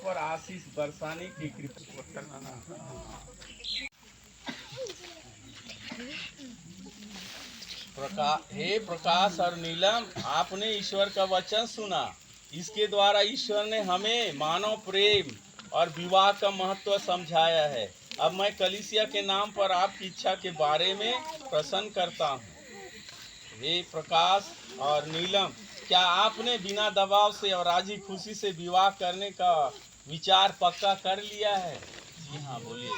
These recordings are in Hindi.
पर आशीष बरसाने की कृपा। हे प्रकाश और नीलम, आपने ईश्वर का वचन सुना। इसके द्वारा ईश्वर ने हमें मानव प्रेम और विवाह का महत्व समझाया है। अब मैं कलीसिया के नाम पर आपकी इच्छा के बारे में प्रश्न करता हूँ। हे प्रकाश और नीलम, क्या आपने बिना दबाव से और राजी खुशी से विवाह करने का विचार पक्का कर लिया है? जी हाँ, बोलिए।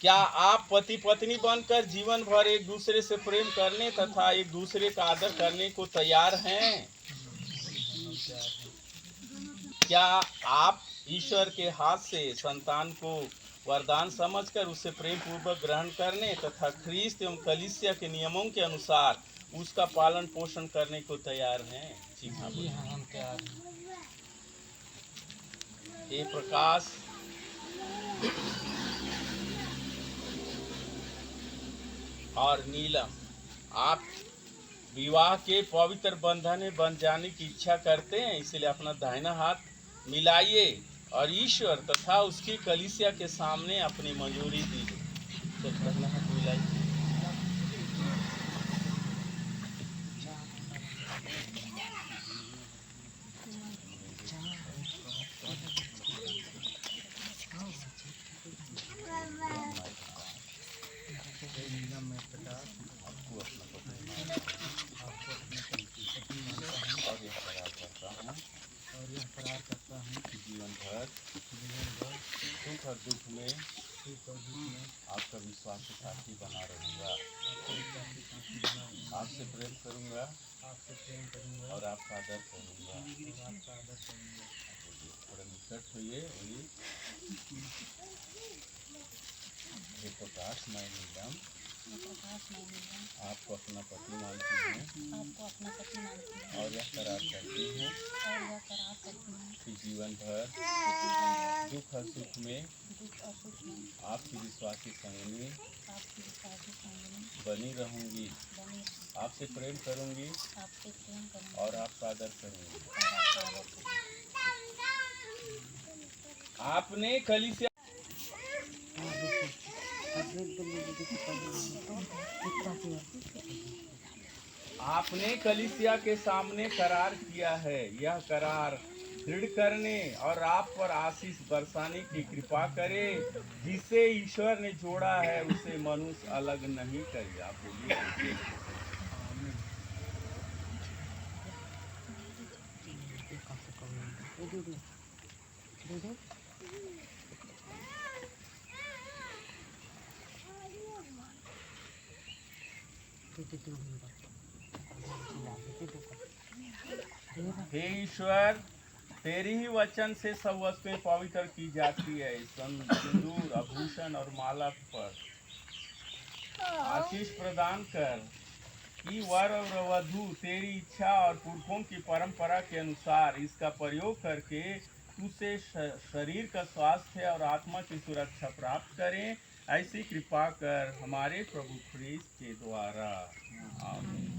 क्या आप पति पत्नी बनकर जीवन भर एक दूसरे से प्रेम करने तथा एक दूसरे का आदर करने को तैयार हैं? क्या आप ईश्वर के हाथ से संतान को वरदान समझकर उसे प्रेम पूर्वक ग्रहण करने तथा ख्रीस्त एवं कलीसिया के नियमों के अनुसार उसका पालन पोषण करने को तैयार हैं? जी हाँ, हम तैयार हैं। हे प्रकाश और नीलम, आप विवाह के पवित्र बंधन में बंध जाने की इच्छा करते हैं, इसलिए अपना दाहिना हाथ मिलाइए और ईश्वर तथा उसकी कलीसिया के सामने अपनी मंजूरी दीजिए। तो दाहिना हाथ मिलाइए। और यह करार करता हूँ कि जीवन भर सुख और दुख में आपका विश्वास साथी बना रहूँगा। आपसे प्रेम करूँगा और आपका आदर करूँगा। थोड़ा निकट होइए। हे प्रकाश, मैं नीलम आपको अपना पति मानती हूँ और यह करार करती हूँ कि जीवन भर दुख और सुख में आपकी विश्वासी संगनी बनी रहूंगी। आपसे प्रेम करूंगी और आपका आदर करूंगी। आपने कलीसिया के सामने करार किया है। यह करार दृढ़ करने और आप पर आशीष बरसाने की कृपा करे। जिसे ईश्वर ने जोड़ा है उसे मनुष्य अलग नहीं करे। आप बोलिए। हे ईश्वर, तेरी ही वचन से सब वस्तुएं पवित्र की जाती है। सिंदूर, आभूषण और माला पर आशीष प्रदान कर कि वर और वधू तेरी इच्छा और पुरखों की परंपरा के अनुसार इसका प्रयोग करके तुझसे शरीर का स्वास्थ्य और आत्मा की सुरक्षा प्राप्त करें। ऐसी कृपा कर हमारे प्रभु ख्रीस्त के द्वारा। आमीन।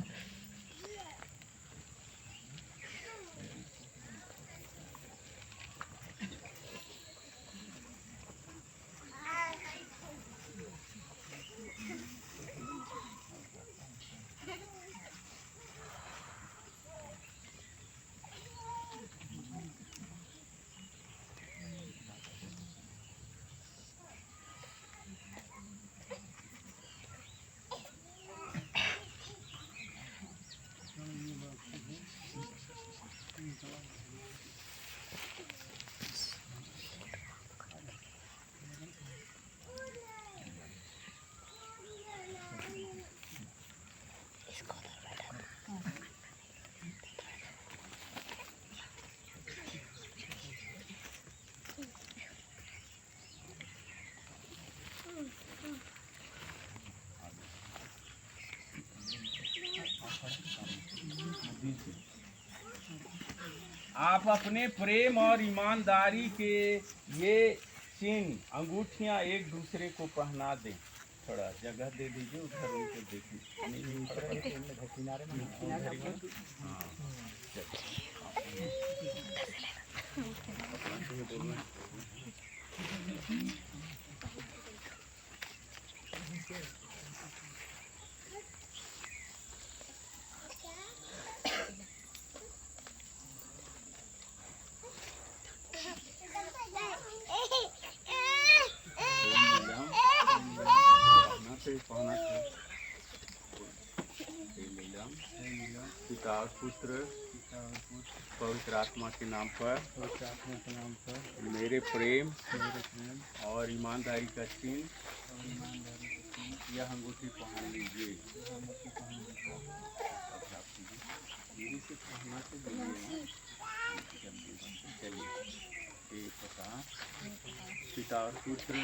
आप अपने प्रेम और ईमानदारी के ये चिन्ह अंगूठियां एक दूसरे को पहना दें। थोड़ा जगह दे दीजिए, उधर उनको देखिए। किनारे में पिता और पुत्र पवित्र आत्मा के नाम पर मेरे प्रेम और ईमानदारी का चिन्ह यह अंगूठी पहन लीजिए। पिता और पुत्र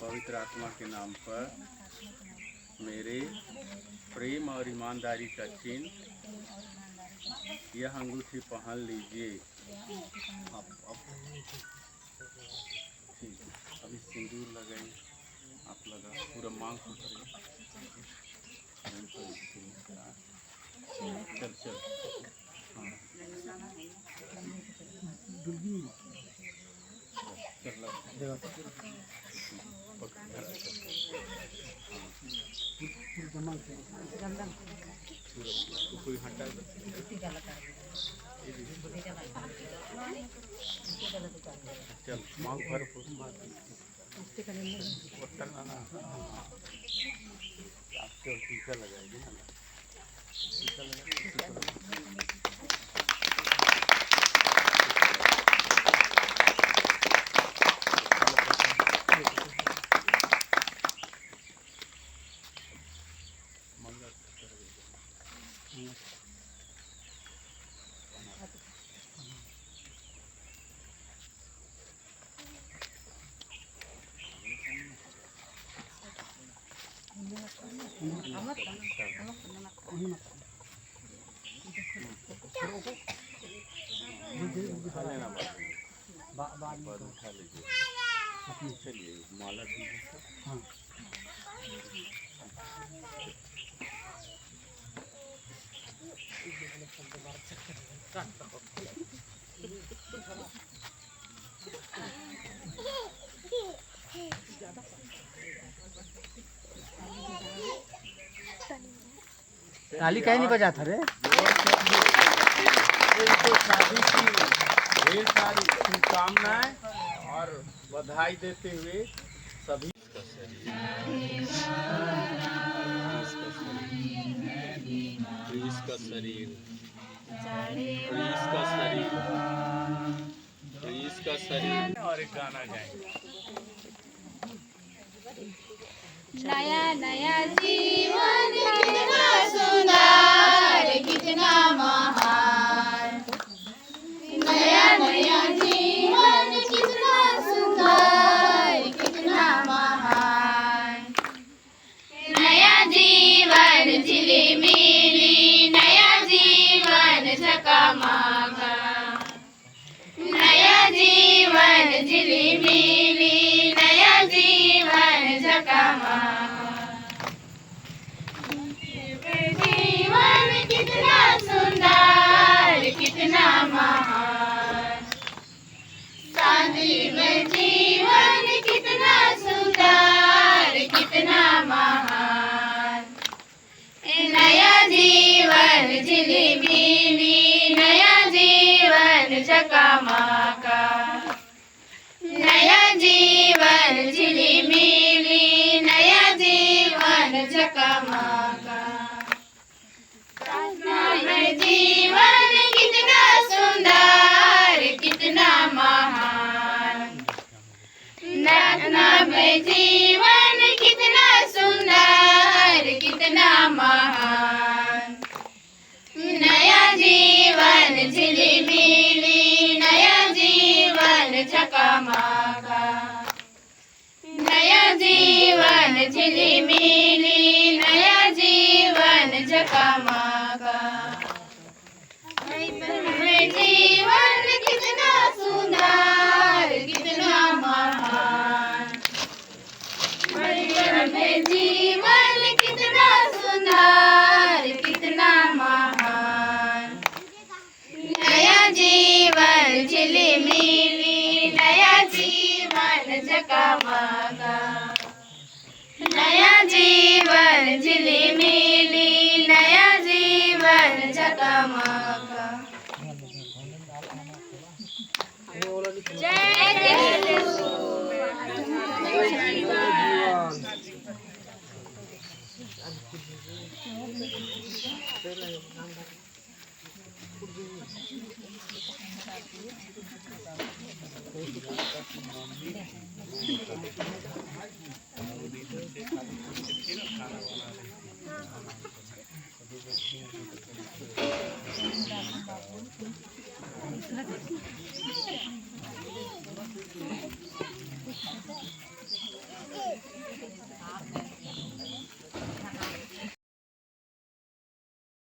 पवित्र आत्मा के नाम पर मेरे प्रेम और ईमानदारी का चिन्ह यह अंगूठी पहन लीजिए। अभी सिंदूर लगाए, आप लगा पूरा मांग चल चल। हाँ कोई हटा चल मांग भर आपके टीका लगाएगी ना, टीका लगा चलिए माला दीजिए। हाँ ताली कहीं नहीं बजा था रे। शादी की ढेर सारी शुभकामनाएं और बधाई देते हुए सभी इसका शरीर और एक गाना गाएंगे। नया नया जीवन कितना सुंदर कितना महान, नया नया जीवन कितना सुंदर कितना महान, नया जीवन झिलिमिली नया जीवन झकामाका, नया जीवन झिलिमिली नया जीवन झकामाका, जीवन कितना सुंदर कितना महान, शादी में जीवन कितना सुंदर कितना महान, नया जीवन झिलिमिली नया जीवन झकामाका, नया जीवन झिलिमिली नया जीवन झकामाका, जीवन कितना सुंदर कितना महान, नातना में जीवन कितना सुंदर कितना महान, नया जीवन झिलिमिली नया जीवन झकामाका, नया जीवन झिलिमिली नया जीवन झकामाका, जीवन कितना सुंदर कितना महान, परिवार में जीवन कितना सुंदर कितना महान, नया जीवन झिलिमिली चकामका नया जीवन झिलिमिली नया जीवन चकामका